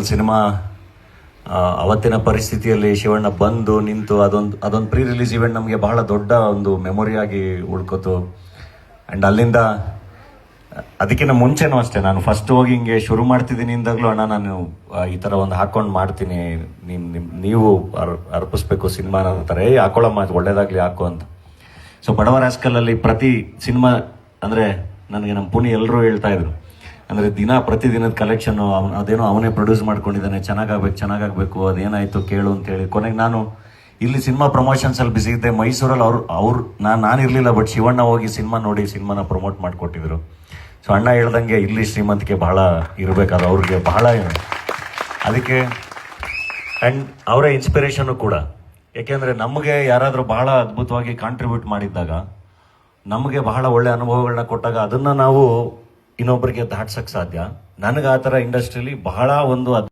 ಮೊದಲ ಸಿನಿಮಾ ಅವತ್ತಿನ ಪರಿಸ್ಥಿತಿಯಲ್ಲಿ ಶಿವಣ್ಣ ಬಂದು ನಿಂತು ಅದೊಂದು ಪ್ರೀ ರಿಲೀಸ್ ಇವೆಂಟ್ ನಮಗೆ ಬಹಳ ದೊಡ್ಡ ಒಂದು ಮೆಮೊರಿಯಾಗಿ ಉಳ್ಕೋತು. ಆ್ಯಂಡ್ ಅಲ್ಲಿಂದ ಅದಕ್ಕಿಂತ ಮುಂಚೆನೂ ಅಷ್ಟೇ, ನಾನು ಫಸ್ಟ್ ಹೋಗಿ ಹಿಂಗೆ ಶುರು ಮಾಡ್ತಿದ್ದೀನಿ ಇಂದಾಗಲೂ ಅಣ್ಣ ನಾನು ಈ ಥರ ಒಂದು ಹಾಕೊಂಡು ಮಾಡ್ತೀನಿ, ನೀವು ಅರ್ಪಿಸ್ಬೇಕು ಸಿನಿಮಾನ ಅಂತಾರೆ. ಹಾಕೊಳ್ಳಮ್ಮ ಒಳ್ಳೇದಾಗಲಿ ಹಾಕು ಅಂತ. ಸೊ ಬಡವರ ಆಸ್ಕಲಲ್ಲಿ ಪ್ರತಿ ಸಿನಿಮಾ ಅಂದರೆ ನನಗೆ ನಮ್ಮ ಪುಣಿ ಎಲ್ಲರೂ ಹೇಳ್ತಾ ಇದ್ರು, ಅಂದರೆ ಪ್ರತಿದಿನದ ಕಲೆಕ್ಷನ್ನು ಅದೇನೋ ಅವನೇ ಪ್ರೊಡ್ಯೂಸ್ ಮಾಡ್ಕೊಂಡಿದ್ದಾನೆ, ಚೆನ್ನಾಗಾಗಬೇಕು ಅದೇನಾಯಿತು ಕೇಳು ಅಂತೇಳಿ. ಕೊನೆಗೆ ನಾನು ಇಲ್ಲಿ ಸಿನಿಮಾ ಪ್ರಮೋಷನ್ಸಲ್ಲಿ ಬಿಸಿ ಇದ್ದೆ. ಮೈಸೂರಲ್ಲಿ ನಾನು ಇರಲಿಲ್ಲ, ಬಟ್ ಶಿವಣ್ಣ ಹೋಗಿ ಸಿನಿಮಾ ನೋಡಿ ಸಿನಿಮಾನ ಪ್ರಮೋಟ್ ಮಾಡಿಕೊಟ್ಟಿದ್ರು. ಸೊ ಅಣ್ಣ ಹೇಳ್ದಂಗೆ ಇಲ್ಲಿ ಶ್ರೀಮಂತಿಕೆ ಬಹಳ ಇರಬೇಕಾದ ಅವ್ರಿಗೆ ಬಹಳ ಅದಕ್ಕೆ. ಆ್ಯಂಡ್ ಅವರೇ ಇನ್ಸ್ಪಿರೇಷನ್ನು ಕೂಡ. ಏಕೆಂದರೆ ನಮಗೆ ಯಾರಾದರೂ ಬಹಳ ಅದ್ಭುತವಾಗಿ ಕಾಂಟ್ರಿಬ್ಯೂಟ್ ಮಾಡಿದ್ದಾಗ, ನಮಗೆ ಬಹಳ ಒಳ್ಳೆ ಅನುಭವಗಳನ್ನ ಕೊಟ್ಟಾಗ ಅದನ್ನು ನಾವು ಇನ್ನೊಬ್ಬರಿಗೆ ದಾಟ್ಸಕ್ಕೆ ಸಾಧ್ಯ. ನನಗೆ ಆ ಥರ ಇಂಡಸ್ಟ್ರಿಯಲ್ಲಿ ಬಹಳ ಒಂದು